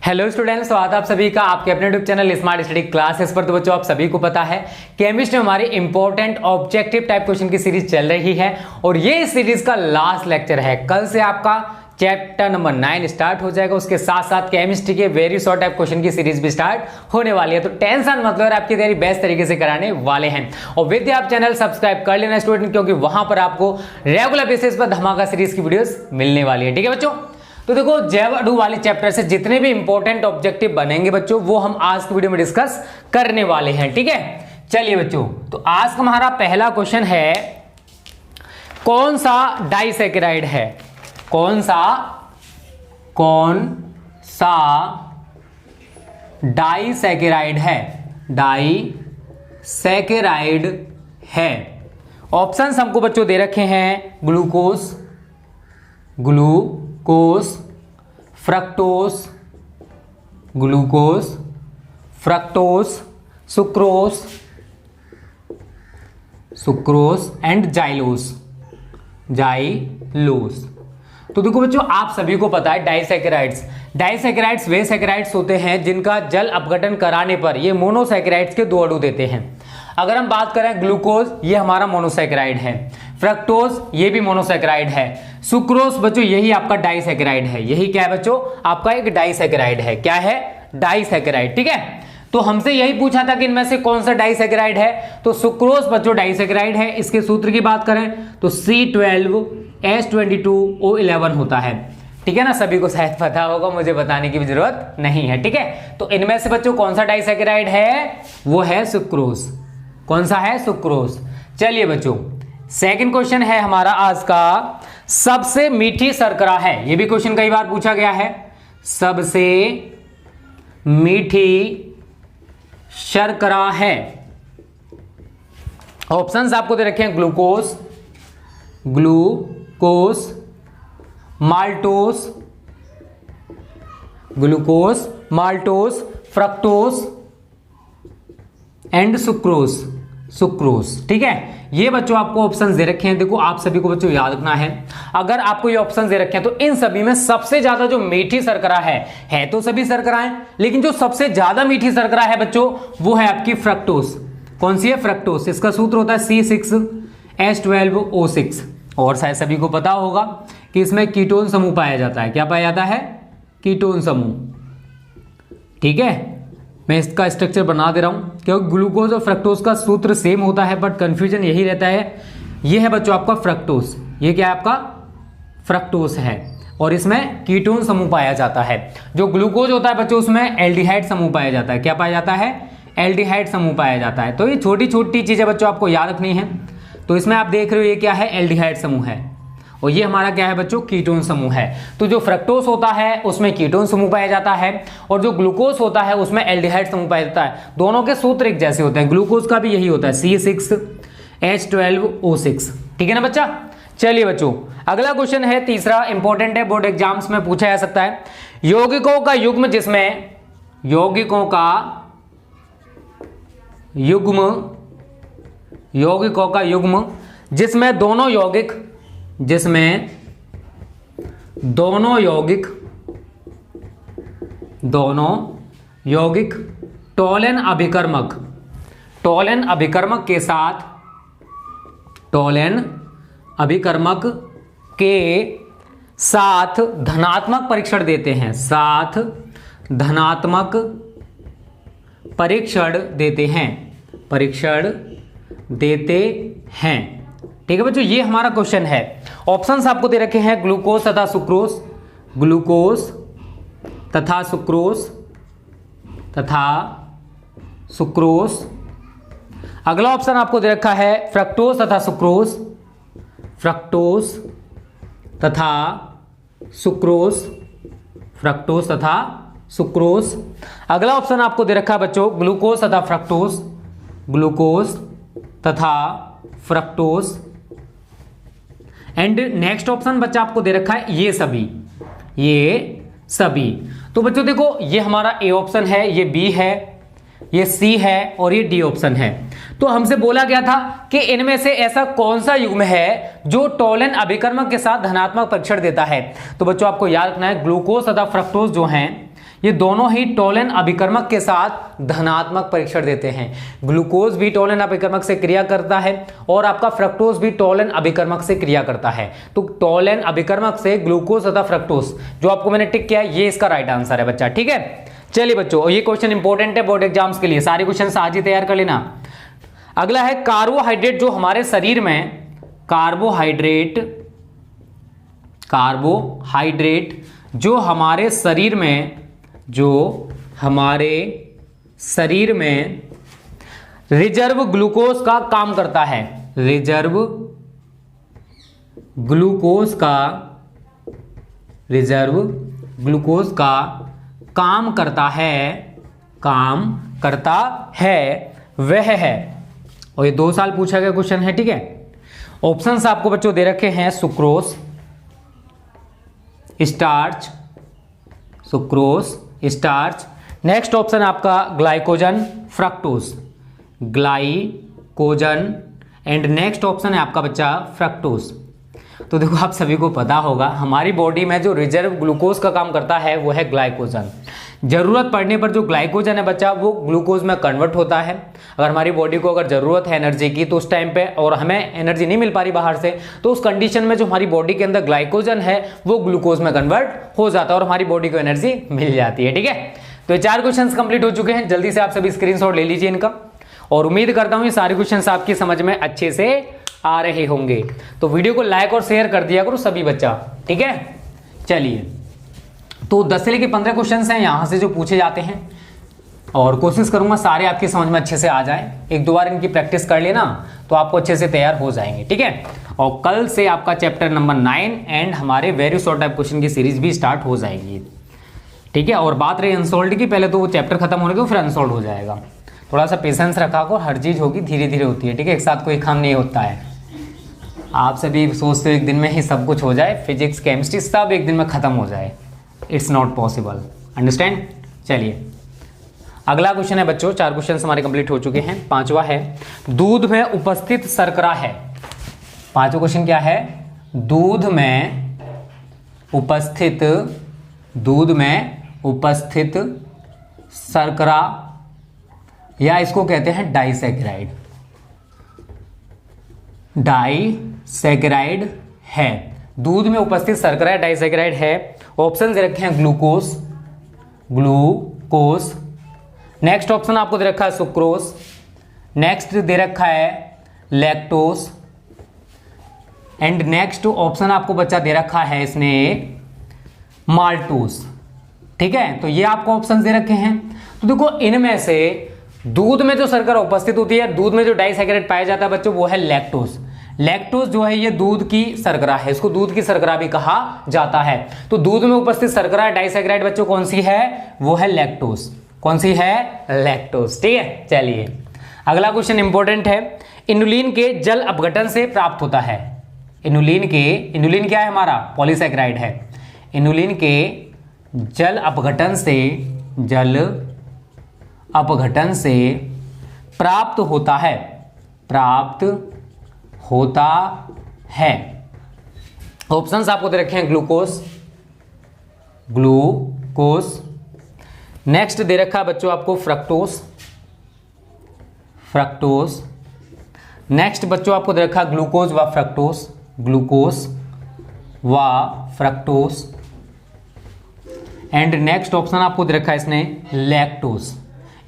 Hello students, स्वागत है आप सभी का आपके अपने YouTube channel smart study classes पर। तो बच्चों, आप सभी को पता है केमिस्ट्री में हमारी इंपॉर्टेंट ऑब्जेक्टिव टाइप क्वेश्चन की सीरीज चल रही है और ये इस सीरीज का लास्ट लेक्चर है। कल से आपका चैप्टर नंबर 9 स्टार्ट हो जाएगा। उसके साथ साथ केमिस्ट्री के वेरी शॉर्ट टाइप क्वेश्चन की सीरीज भी स्टार्ट होने वाली है। तो टेंशन मत लो, आपकी तैयारी बेस्ट तरीके से कराने वाले हैं। और विद्या आप चैनल सब्सक्राइब कर लेना स्टूडेंट, क्योंकि वहां पर आपको रेगुलर बेसिस पर धमाका सीरीज की वीडियोस मिलने वाली है। ठीक है बच्चों, तो देखो जैव अणु वाले चैप्टर से जितने भी इंपॉर्टेंट ऑब्जेक्टिव बनेंगे बच्चों, वो हम आज की वीडियो में डिस्कस करने वाले हैं। ठीक है, चलिए बच्चों, तो आज का हमारा पहला क्वेश्चन है, कौन सा डाइसैकेराइड है? कौन सा डाइसैकेराइड है? डाइसैकेराइड है। ऑप्शंस हमको बच्चों दे रखे हैं, glucose, fructose, sucrose and xylose. तो देखो बच्चों, आप सभी को पता है डाइसैकेराइड्स वे सैकेराइड्स होते हैं जिनका जल अपघटन कराने पर ये मोनोसैकेराइड्स के दो अणु देते हैं। अगर हम बात करें ग्लूकोज, ये हमारा मोनोसैकेराइड है। फ्रक्टोज, ये भी मोनोसैकेराइड है। सुक्रोस बच्चों, यही आपका डाइसैकेराइड है। यही क्या है बच्चों? आपका एक डाइसैकेराइड है। क्या है? डाइसैकेराइड। ठीक है, तो हमसे यही पूछा था कि इनमें से कौन सा डाइसैकेराइड है, तो सुक्रोस बच्चों डाइसैकेराइड है। इसके सूत्र की बात करें तो C12H22O11 होता है। ठीक है ना, सभी को शायद पता होगा, मुझे बताने की भी जरूरत नहीं है। ठीक है, तो इनमें से बच्चों कौन सा डाइसैकेराइड है? वो है सुक्रोस। कौन सा है? सुक्रोस। चलिए बच्चों, सेकंड क्वेश्चन है हमारा आज का, सबसे मीठी शर्करा है। ये भी क्वेश्चन कई बार पूछा गया है। सबसे मीठी शर्करा है। ऑप्शंस आपको दे रखे हैं, glucose, maltose, fructose and sucrose. ठीक है, ये बच्चों आपको ऑप्शंस दे रखे हैं। देखो, आप सभी को बच्चों याद रखना है, अगर आपको ये ऑप्शंस दे रखे हैं तो इन सभी में सबसे ज्यादा जो मीठी शर्करा है तो सभी शर्कराएं, लेकिन जो सबसे ज्यादा मीठी शर्करा है बच्चों, वो है आपकी फ्रक्टोस। कौन सी है? फ्रक्टोस। इसका सूत्र होता है C6H12O6। और शायद सभी को पता होगा कि इसमें कीटोन समूह पाया जाता है। क्या पाया जाता है? कीटोन समूह। ठीक है, मैं इसका स्ट्रक्चर बना दे रहा हूं, क्योंकि ग्लूकोज और फ्रक्टोज का सूत्र सेम होता है, बट कंफ्यूजन यही रहता है। ये है बच्चों आपका फ्रक्टोज। ये क्या है? आपका फ्रक्टोज है, और इसमें कीटोन समूह पाया जाता है। जो ग्लूकोज होता है बच्चों, उसमें एल्डिहाइड समूह पाया जाता है। क्या पाया जाता है? एल्डिहाइड समूह पाया जाता है। तो ये छोटी छोटी चीजें बच्चों आपको याद रखनी है। तो इसमें आप देख रहे हो, ये क्या है? एल्डिहाइड समूह है, और ये हमारा क्या है बच्चों? कीटोन समूह है। तो जो फ्रक्टोस होता है उसमें कीटोन समूह पाया जाता है, और जो ग्लूकोज होता है उसमें एल्डिहाइड समूह पाया जाता है। दोनों के सूत्र एक जैसे होते हैं। ग्लूकोज का भी यही होता है, C6H12O6। ठीक है ना बच्चा? चलिए बच्चों, अगला क्वेश्चन है, तीसरा इंपॉर्टेंट है, बोर्ड एग्जाम्स में पूछा जा सकता है। यौगिकों का युग्म जिसमें दोनों यौगिक टोलन अभिकर्मक के साथ धनात्मक परीक्षण देते हैं। ठीक है बच्चों, ये हमारा क्वेश्चन है। ऑप्शंस आपको दे रखे हैं, ग्लूकोज तथा सुक्रोस। अगला ऑप्शन आपको दे रखा है, फ्रक्टोज तथा सुक्रोस। अगला ऑप्शन आपको दे रखा है बच्चों, ग्लूकोज तथा फ्रक्टोस। एंड नेक्स्ट ऑप्शन बच्चा आपको दे रखा है, ये सभी। तो बच्चों देखो, ये हमारा ए ऑप्शन है, ये बी है, ये सी है और ये डी ऑप्शन है। तो हमसे बोला गया था कि इनमें से ऐसा कौन सा युग्म है जो टोलन अभिकर्मक के साथ धनात्मक परीक्षण देता है। तो बच्चों आपको याद रखना है, ग्लूकोज तथा फ्रक्टोज जो हैं ये दोनों ही टोलन अभिकर्मक के साथ धनात्मक परीक्षण देते हैं। ग्लूकोज भी टोलन अभिकर्मक से क्रिया करता है और आपका फ्रक्टोज भी टोलन अभिकर्मक से क्रिया करता है। तो टोलन अभिकर्मक से ग्लूकोज तथा फ्रक्टोज जो आपको मैंने टिक किया ये इसका राइट आंसर है बच्चा, ठीक है। चलिए बच्चों, ये क्वेश्चन इंपॉर्टेंट है बोर्ड एग्जाम्स के लिए, सारे क्वेश्चन आज ही तैयार कर लेना। अगला है कार्बोहाइड्रेट जो हमारे शरीर में कार्बोहाइड्रेट जो हमारे शरीर में रिजर्व ग्लूकोज का काम करता है। रिजर्व ग्लूकोज का काम करता है वह है, और ये 2 साल पूछा गया क्वेश्चन है, ठीक है। ऑप्शंस आपको बच्चों दे रखे हैं सुक्रोज, स्टार्च। नेक्स्ट ऑप्शन आपका glycogen, fructose, and next option है आपका बच्चा फ्रक्टोज। तो देखो आप सभी को पता होगा हमारी बॉडी में जो रिजर्व ग्लूकोज का काम करता है वो है ग्लाइकोजन। जरूरत पड़ने पर जो ग्लाइकोजन है बच्चा वो ग्लूकोज में कन्वर्ट होता है। अगर हमारी बॉडी को अगर जरूरत है एनर्जी की तो उस टाइम पे और हमें एनर्जी नहीं मिल पा रही बाहर से, तो उस कंडीशन में जो हमारी बॉडी के अंदर ग्लाइकोजन है वो ग्लूकोज में कन्वर्ट हो जाता है और हमारी बॉडी को एनर्जी मिल जाती है, ठीक है। तो ये 4 क्वेश्चन कंप्लीट हो चुके हैं। जल्दी से आप सभी स्क्रीनशॉट ले लीजिए इनका, और उम्मीद करता हूं ये सारे क्वेश्चन आपकी समझ में अच्छे से आ रहे होंगे। तो वीडियो को लाइक और शेयर कर दिया करो सभी बच्चा, ठीक है। चलिए, तो 10 से लेकर 15 क्वेश्चन हैं यहां से जो पूछे जाते हैं, और कोशिश करूंगा सारे आपकी समझ में अच्छे से आ जाएं। 1-2 बार इनकी प्रैक्टिस कर लेना तो आपको अच्छे से तैयार हो जाएंगे, ठीक है। और कल से आपका चैप्टर नंबर 9 एंड हमारे वेरी शॉर्ट टाइप क्वेश्चन की सीरीज भी स्टार्ट हो जाएगी, ठीक है। और बात रही अनसोल्ड की, पहले तो वो चैप्टर खत्म होने के फिर अनसोल्ड हो जाएगा। थोड़ा सा पेशेंस रखा को, हर चीज होगी धीरे धीरे होती है, ठीक है। एक साथ कोई काम नहीं होता है। आप सभी सोचते हो एक दिन में ही सब कुछ हो जाए, फिजिक्स केमिस्ट्री सब एक दिन में खत्म हो जाए, इट्स नॉट पॉसिबल, अंडरस्टैंड। चलिए अगला क्वेश्चन है बच्चों, 4 क्वेश्चन हमारे कंप्लीट हो चुके हैं। 5वां है दूध में उपस्थित शर्करा है। 5वां क्वेश्चन क्या है? दूध में उपस्थित शर्करा, या इसको कहते हैं डाइसैकेराइड है। दूध में उपस्थित शर्करा डाइसैकेराइड है। ऑप्शन दे रखे हैं ग्लूकोज, नेक्स्ट ऑप्शन आपको दे रखा है सुक्रोज, नेक्स्ट दे रखा है लैक्टोज, एंड नेक्स्ट ऑप्शन आपको बच्चा दे रखा है इसने माल्टोज, ठीक है। तो ये आपको ऑप्शन दे रखे हैं। तो देखो इनमें से दूध में जो शर्करा उपस्थित होती है, दूध में जो डाइसैकेराइड पाया जाता है बच्चों वो है लैक्टोज। लैक्टोज जो है ये दूध की शर्करा है, इसको दूध की शर्करा भी कहा जाता है। तो दूध में उपस्थित शर्करा डाइसैकेराइड बच्चों कौन सी है? वो है लैक्टोज। कौन सी है? लैक्टोज, ठीक है। चलिए अगला क्वेश्चन इंपॉर्टेंट है। इनुलिन के जल अपघटन से प्राप्त होता है। इनुलिन क्या है हमारा? पॉलीसैकेराइड है। इनुलिन के जल अपघटन से प्राप्त होता है। ऑप्शंस आपको दे रखे हैं ग्लूकोज, नेक्स्ट दे रखा है बच्चों आपको फ्रक्टोज, नेक्स्ट बच्चों आपको दे रखा है ग्लूकोज व फ्रक्टोज, एंड नेक्स्ट ऑप्शन आपको दे रखा है इसने लैक्टोज।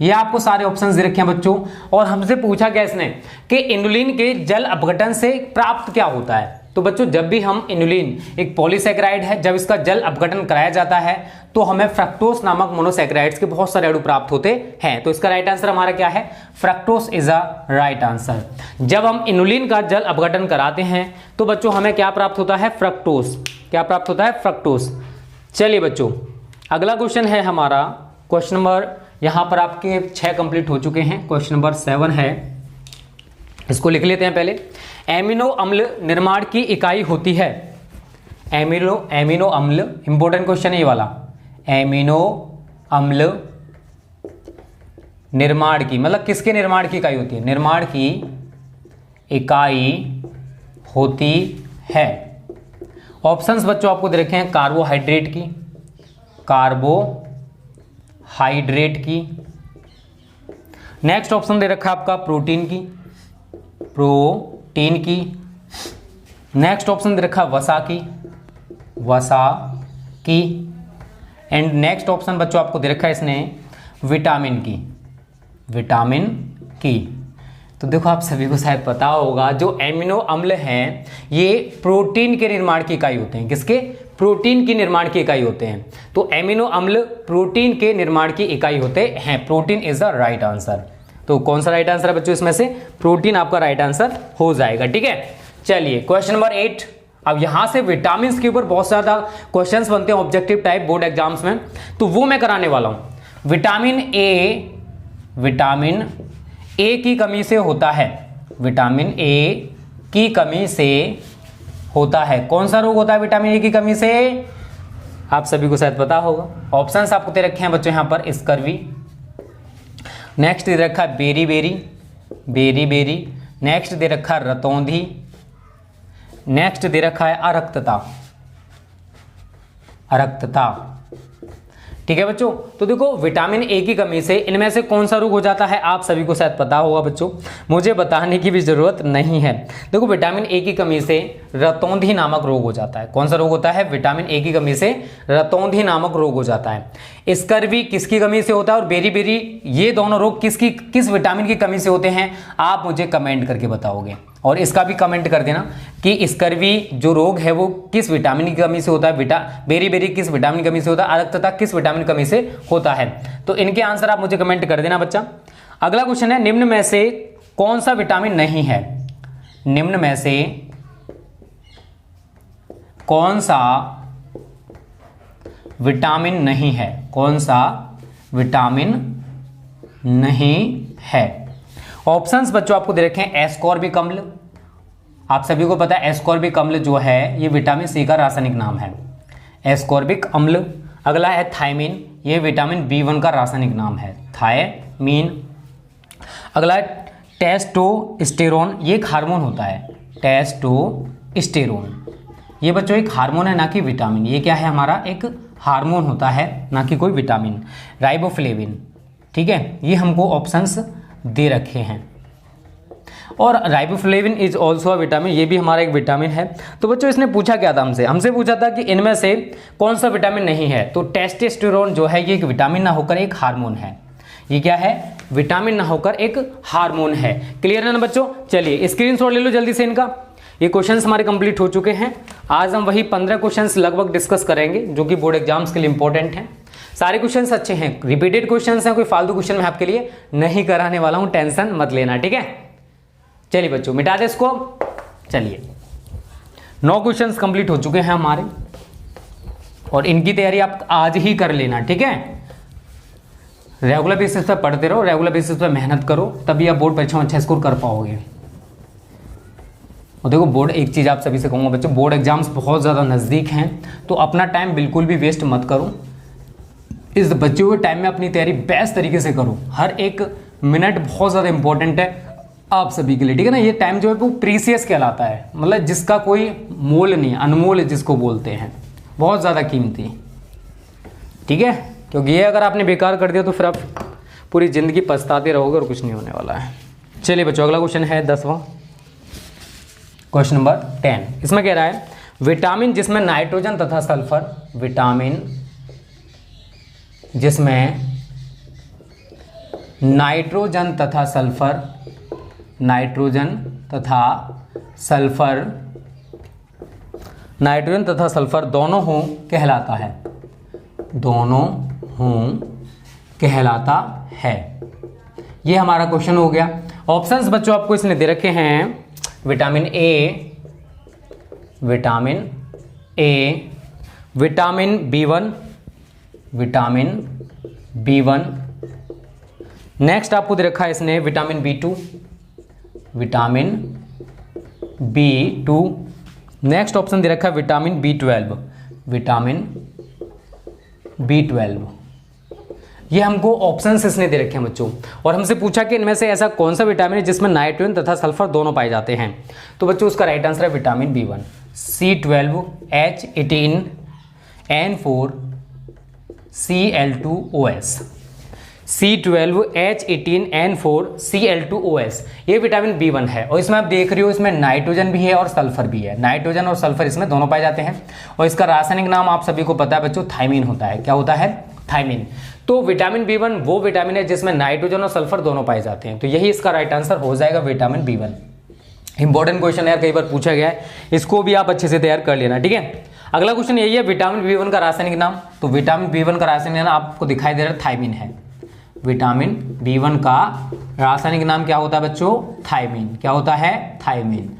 ये आपको सारे ऑप्शंस दे रखे हैं बच्चों, और हमसे पूछा गया इसने कि इनुलिन के जल अपघटन से प्राप्त क्या होता है। तो बच्चों जब भी हम इनुलिन एक पॉलीसैकेराइड है, जब इसका जल अपघटन कराया जाता है तो हमें फ्रक्टोज नामक मोनोसैकेराइड्स के बहुत सारे अणु प्राप्त होते हैं। तो इसका राइट आंसर हमारा क्या है? Fructose is a right answer. जब हम इनुलिन का जल अपघटन कराते हैं तो बच्चों हमें क्या प्राप्त होता है? फ्रक्टोज। क्या प्राप्त होता है? फ्रक्टोज। चलिए बच्चों अगला क्वेश्चन है हमारा, क्वेश्चन नंबर यहां पर आपके 6 कंप्लीट हो चुके हैं। क्वेश्चन नंबर 7 है, इसको लिख लेते हैं पहले। एमिनो अम्ल निर्माण की इकाई होती है। एमिनो अम्ल इंपॉर्टेंट क्वेश्चन है ये वाला। एमिनो अम्ल निर्माण की मतलब किसके निर्माण की इकाई होती है? निर्माण की इकाई होती है। ऑप्शंस बच्चों आपको दे रखे हैं कार्बोहाइड्रेट की, हाइड्रेट की। नेक्स्ट ऑप्शन दे रखा है आपका प्रोटीन की, प्रोटीन की। नेक्स्ट ऑप्शन दे रखा है वसा की, वसा की। एंड नेक्स्ट ऑप्शन बच्चों आपको दे रखा है इसने विटामिन की, विटामिन की। तो देखो आप सभी को शायद पता होगा जो एमिनो अम्ल हैं ये प्रोटीन के निर्माण की इकाई होते हैं। किसके? प्रोटीन की निर्माण की इकाई होते हैं। तो एमिनो अम्ल प्रोटीन के निर्माण की इकाई होते हैं। Protein is the right answer. तो कौन सा राइट आंसर है बच्चों इसमें से? प्रोटीन आपका राइट आंसर हो जाएगा। ठीक है, चलिए क्वेश्चन नंबर 8। अब यहां से विटामिन के ऊपर बहुत ज्यादा क्वेश्चंस बनते हैं ऑब्जेक्टिव टाइप बोर्ड एग्जाम्स में, तो वो मैं कराने वाला हूं। विटामिन ए की कमी से होता है, विटामिन ए की कमी से होता है। कौन सा रोग होता है विटामिन ए की कमी से? आप सभी को शायद पता होगा। ऑप्शंस आपको दे रखे हैं बच्चों यहां पर स्कर्वी, नेक्स्ट दे रखा है berry berry, berry berry. Next दे रखा है रतौंधी। नेक्स्ट दे रखा है अरक्तता, अरक्तता। ठीक है बच्चों, तो देखो विटामिन ए की कमी से इनमें से कौन सा रोग हो जाता है आप सभी को शायद पता होगा बच्चों, मुझे बताने की भी जरूरत नहीं है। देखो विटामिन ए की कमी से रतौंधी नामक रोग हो जाता है। कौन सा रोग होता है? विटामिन ए की कमी से रतौंधी नामक रोग हो जाता है। स्कर्वी किसकी कमी से होता है और बेरी बेरी, ये दोनों रोग किस विटामिन की कमी से होते हैं आप मुझे कमेंट करके बताओगे। और इसका भी कमेंट कर देना कि स्कर्वी जो रोग है वो किस विटामिन की कमी से होता है, बेरी बेरी किस विटामिन की कमी से होता है, अरक्तता किस विटामिन की कमी से होता है। तो इनके आंसर आप मुझे कमेंट कर देना बच्चा। अगला क्वेश्चन है, निम्न में से कौन सा विटामिन नहीं है? निम्न में से कौन सा विटामिन नहीं है? कौन सा विटामिन नहीं है? ऑप्शंस बच्चों आपको दे रखे हैं एस्कॉर्बिक अम्ल। आप सभी को पता है एस्कॉर्बिक अम्ल जो है ये विटामिन सी का रासायनिक नाम है, एस्कॉर्बिक अम्ल। अगला है थायमीन, ये विटामिन B1 का रासायनिक नाम है, थायमीन। अगला है टेस्टोस्टेरोन, ये एक हार्मोन होता है, टेस्टोस्टेरोन। ये बच्चों एक हार्मोन है ना कि विटामिन। ये क्या है? हमारा एक हार्मोन होता है ना कि कोई विटामिन। राइबोफ्लेविन, ठीक है, ये हमको ऑप्शंस दे रखे हैं। और riboflavin is also a vitamin, ये भी हमारा एक विटामिन है। तो बच्चों इसने पूछा क्या था हमसे? हमसे पूछा था कि इनमें से कौन सा विटामिन नहीं है। तो टेस्टोस्टेरोन जो है ये एक विटामिन ना होकर एक हार्मोन है। ये क्या है? विटामिन ना होकर एक हार्मोन है। क्लियर है ना बच्चों? चलिए स्क्रीनशॉट ले लो जल्दी से इनका। ये क्वेश्चंस हमारे कंप्लीट हो चुके हैं। आज हम वही 15 क्वेश्चंस लगभग डिस्कस करेंगे जो कि बोर्ड एग्जाम्स के लिए इंपॉर्टेंट हैं। सारे क्वेश्चंस अच्छे हैं, रिपीटेड क्वेश्चंस हैं, कोई फालतू क्वेश्चन मैं आपके लिए नहीं कराने वाला हूं, टेंशन मत लेना। ठीक है, चलिए बच्चों मिटा दे इसको। चलिए 9 क्वेश्चंस कंप्लीट हो चुके हैं हमारे और इनकी तैयारी आप आज ही कर लेना। ठीक है, रेगुलर बेसिस पर पढ़ते रहो, रेगुलर बेसिस पर मेहनत करो, तभी आप बोर्ड परीक्षा में अच्छा स्कोर कर पाओगे। और देखो बोर्ड, एक चीज़ आप सभी से कहूँगा बच्चों, बोर्ड एग्जाम्स बहुत ज़्यादा नज़दीक हैं, तो अपना टाइम बिल्कुल भी वेस्ट मत करो। इस बचे हुए टाइम में अपनी तैयारी बेस्ट तरीके से करो। हर एक मिनट बहुत ज़्यादा इंपॉर्टेंट है आप सभी के लिए। ठीक है ना, ये टाइम जो है वो प्रीसियस कहलाता है, मतलब जिसका कोई मोल नहीं, अनमोल जिसको बोलते हैं, बहुत ज़्यादा कीमती। ठीक है, क्योंकि ये अगर आपने बेकार कर दिया तो फिर आप पूरी ज़िंदगी पछताते रहोगे और कुछ नहीं होने वाला है। चलिए बच्चों अगला क्वेश्चन है 10वां, क्वेश्चन नंबर 10। इसमें कह रहा है विटामिन जिसमें नाइट्रोजन तथा सल्फर, विटामिन जिसमें नाइट्रोजन तथा सल्फर, नाइट्रोजन तथा सल्फर, नाइट्रोजन तथा सल्फर दोनों हों कहलाता है, दोनों हों कहलाता है। ये हमारा क्वेश्चन हो गया। ऑप्शंस बच्चों आपको इसने दे रखे हैं vitamin A, vitamin A, vitamin B1, vitamin B1। Next आपको दे रखा है इसने vitamin B2, vitamin B2। Next option दे रखा है विटामिन B12, विटामिन B12। ये हमको ऑप्शंस इसने दे रखे हैं बच्चों, और हमसे पूछा कि इनमें से ऐसा कौन सा विटामिन है जिसमें नाइट्रोजन तथा सल्फर दोनों पाए जाते हैं। तो बच्चों उसका राइट आंसर है विटामिन B1, C12H18N4Cl2OS। C12H18N4Cl2OS, ये विटामिन B1 है। और इसमें आप देख रहे हो इसमें नाइट्रोजन भी है और सल्फर भी है, नाइट्रोजन और सल्फर इसमें दोनों पाए जाते हैं। और इसका रासायनिक नाम आप सभी को पता है बच्चों, थायमीन होता है। क्या होता है? थायमीन। तो विटामिन B1 वो विटामिन है जिसमें नाइट्रोजन और सल्फर दोनों पाए जाते हैं, तो यही इसका राइट आंसर हो जाएगा, विटामिन B1। इंपॉर्टेंट क्वेश्चन है यार, कई बार पूछा गया है, इसको भी आप अच्छे से तैयार कर लेना, ठीक है। अगला क्वेश्चन यही है, विटामिन B1 का रासायनिक नाम। तो विटामिन B1 का रासायनिक नाम आपको दिखाई दे रहा है, थायमीन है। विटामिन B1 का रासायनिक नाम क्या होता है बच्चों? थायमीन। क्या होता है? थायमीन,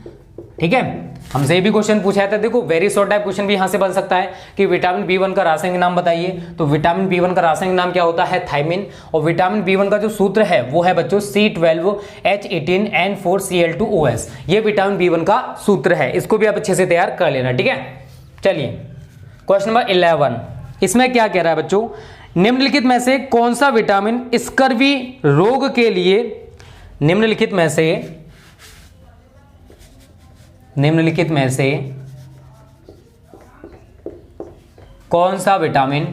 ठीक है। हमसे ये भी क्वेश्चन पूछा था, देखो वेरी शॉर्ट टाइप क्वेश्चन भी यहां से बन सकता है कि विटामिन B1 का रासायनिक नाम बताइए। तो विटामिन B1 का रासायनिक नाम क्या होता है? थायमीन। और विटामिन B1 का जो सूत्र है वो है बच्चों C12H18N4Cl2OS, ये विटामिन B1 का सूत्र है। इसको भी आप अच्छे से तैयार कर लेना, ठीक है। चलिए क्वेश्चन नंबर 11, इसमें क्या कह रहा है बच्चों? निम्नलिखित में से कौन सा विटामिन स्कर्वी रोग के लिए, निम्नलिखित में से कौन सा विटामिन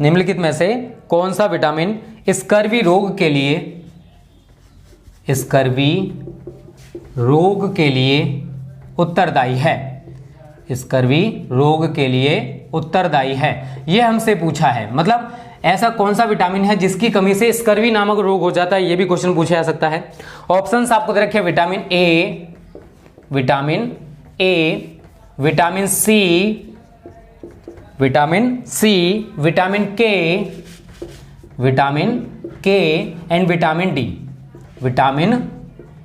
निम्नलिखित में से कौन सा विटामिन स्कर्वी रोग के लिए उत्तरदायी है? स्कर्वी रोग के लिए उत्तरदायी है, यह हमसे पूछा है। मतलब ऐसा कौन सा विटामिन है जिसकी कमी से स्कर्वी नामक रोग हो जाता है, यह भी क्वेश्चन पूछा जा सकता है। ऑप्शंस आपको दे रखे हैं, vitamin A, vitamin C, vitamin K and vitamin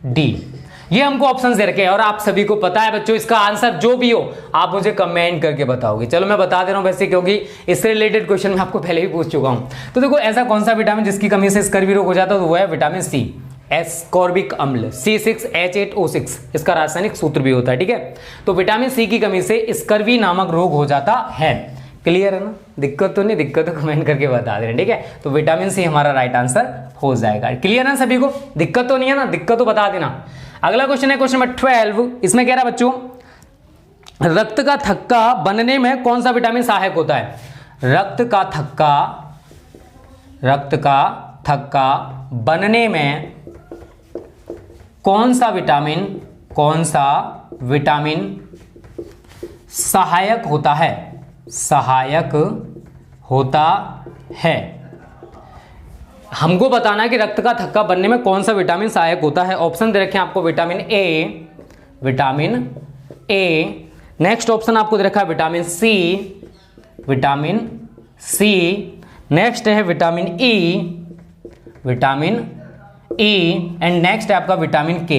D. ये हमको ऑप्शंस दे रखे हैं और आप सभी को पता है बच्चों, इसका आंसर जो भी हो आप मुझे कमेंट करके बताओगे। चलो मैं बता दे रहा हूं वैसे, क्योंकि इससे रिलेटेड क्वेश्चन मैं आपको पहले ही पूछ चुका हूं। तो देखो ऐसा कौन सा विटामिन जिसकी कमी से स्कर्वी रोग हो जाता है, तो वो है विटामिन सी, एस्कॉर्बिक अम्ल C6H8O6, इसका रासायनिक सूत्र भी होता है, ठीक है। तो विटामिन सी की कमी से स्कर्वी नामक रोग हो जाता है। क्लियर है ना? दिक्कत तो नहीं, दिक्कत तो कमेंट करके बता देना, ठीक है। तो विटामिन सी हमारा राइट आंसर हो जाएगा। क्लियर है सभी को? दिक्कत तो नहीं है ना? दिक्कत तो बता देना। अगला क्वेश्चन है क्वेश्चन नंबर 12, इसमें कह रहा है बच्चों, रक्त का थक्का बनने में कौन सा विटामिन सहायक होता है? रक्त का थक्का बनने में कौन सा विटामिन सहायक होता है? हमको बताना है कि रक्त का थक्का बनने में कौन सा विटामिन सहायक होता है। ऑप्शन दे रखे हैं आपको, विटामिन ए, नेक्स्ट ऑप्शन आपको दे रखा है विटामिन सी, नेक्स्ट है विटामिन ई एंड नेक्स्ट है आपका विटामिन के।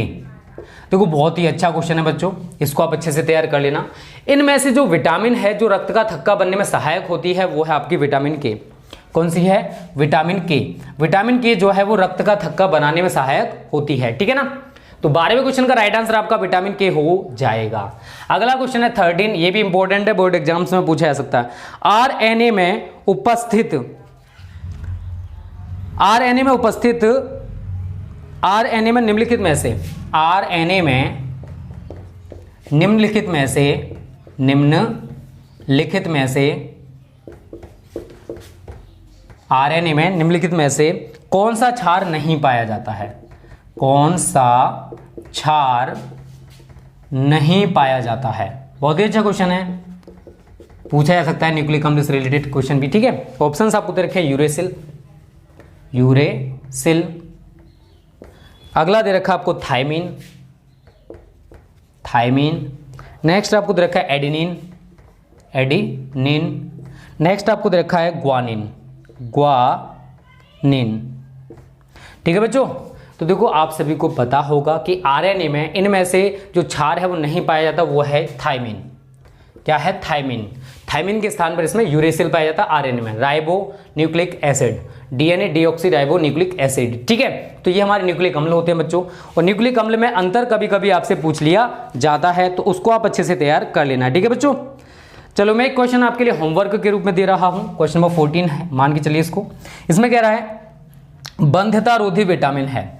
देखो बहुत ही अच्छा क्वेश्चन है बच्चों, इसको आप अच्छे से तैयार कर लेना। इनमें से जो विटामिन है जो रक्त का थक्का बनने में सहायक होती है वो है आपकी विटामिन के। कौन सी है? विटामिन के। विटामिन के जो है वो रक्त का थक्का बनाने में सहायक होती है, ठीक है ना। तो 12वें क्वेश्चन का राइट आंसर आपका विटामिन के हो जाएगा। अगला क्वेश्चन है 13, ये भी इंपॉर्टेंट है, बोर्ड एग्जाम्स में पूछा जा सकता है। आरएनए में उपस्थित निम्नलिखित में से कौन सा क्षार नहीं पाया जाता है? कौन सा क्षार नहीं पाया जाता है? बहुत ही अच्छा क्वेश्चन है, पूछा जा सकता है न्यूक्लिक अम्ल से रिलेटेड क्वेश्चन भी, ठीक है। ऑप्शंस आपको दे रखे हैं, यूरेसिल, अगला दे रखा आपको थायमीन, नेक्स्ट आपको दे रखा है एडिनिन, नेक्स्ट आपको दे रखा है ग्वानिन, ठीक है बच्चों। तो देखो आप सभी को पता होगा कि आरएनए में इनमें से जो क्षार है वो नहीं पाया जाता, वो है थायमीन। क्या है? थायमीन के स्थान पर इसमें यूरेसिल पाया जाता है आरएनए में, ribo nucleic acid, DNA deoxy ribo nucleic acid, ठीक है। तो ये हमारे न्यूक्लिक अम्ल होते हैं बच्चों, और न्यूक्लिक अम्ल में अंतर कभी कभी आपसे पूछ लिया जाता है, तो उसको आप अच्छे से तैयार कर लेना, ठीक है बच्चों। चलो मैं एक क्वेश्चन आपके लिए होमवर्क के रूप में दे रहा हूं, क्वेश्चन नंबर 14 है, मान के चलिए इसको। इसमें कह रहा है बंध्यता रोधी विटामिन है,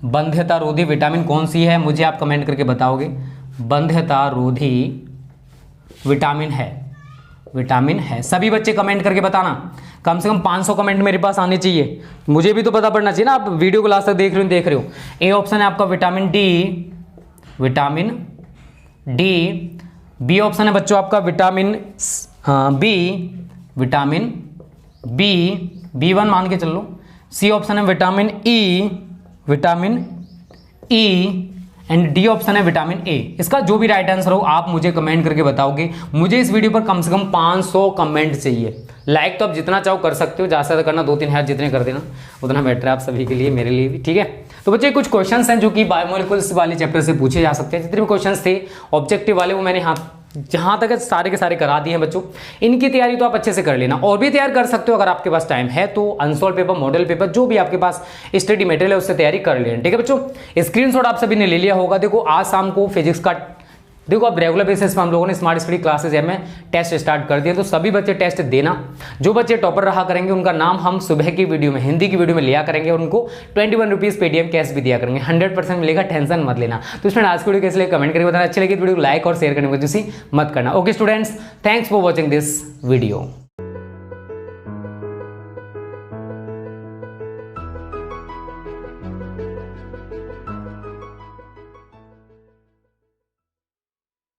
बंध्यता रोधी विटामिन कौन सी है? मुझे आप कमेंट करके बताओगे। बंध्यता रोधी विटामिन है विटामिन है। सभी बच्चे कमेंट करके बताना, कम से कम 500 कमेंट मेरे पास आने चाहिए, मुझे भी तो पता पड़ना चाहिए ना। आप वीडियो को लास्ट तक देख रहे हो। ए ऑप्शन है आपका vitamin D, vitamin D. B option है बच्चों आपका vitamin B, vitamin B, B1 मान के चल लो। सी ऑप्शन है vitamin E, vitamin E. And D option है विटामिन ए। इसका जो भी राइट आंसर हो आप मुझे कमेंट करके बताओगे। मुझे इस वीडियो पर कम से कम 500 कमेंट चाहिए। लाइक तो आप जितना चाहो कर सकते हो, ज़्यादा से ज़्यादा करना 2-3 हज़ार जितने कर देना उतना बेटर है आप सभी के लिए, मेरे लिए भी, ठीक है। तो बच्चे कुछ क्वेश्चंस हैं जो कि बायोमोलिकुल्स वाले चैप्टर से पूछे जा सकते हैं। जितने भी क्वेश्चंस थे ऑब्जेक्टिव वाले वो मैंने जहाँ तक सारे के सारे करा दिए हैं बच्चों। इनकी तैयारी तो आप अच्छे से कर लेना, और भी तैयार कर सकते हो अगर आपके पास टाइम है तो। अनसॉल्व पेपर, मॉडल पेपर, जो भी आपके पास स्टडी मटेरियल है उससे तैयारी कर लेना, ठीक है बच्चों। स्क्रीनशॉट आप सभी ने ले लिया होगा। देखो आज शाम को फिजिक्स का, देखो अब रेगुलर बेसिस पर हम लोगों ने स्मार्ट स्टडी क्लासेस में टेस्ट स्टार्ट कर दिए, तो सभी बच्चे टेस्ट देना। जो बच्चे टॉपर रहा करेंगे उनका नाम हम सुबह की वीडियो में, हिंदी की वीडियो में लिया करेंगे और उनको 21 रुपीज़ पेटीएम कैश भी दिया करेंगे। 100% मिलेगा, टेंशन मत लेना। तो स्टूडेंट आज की वीडियो कैसे कमेंट करके बताना, अच्छी लगी वीडियो को लाइक और शेयर करने को मत करना। Okay students, thanks for watching this video.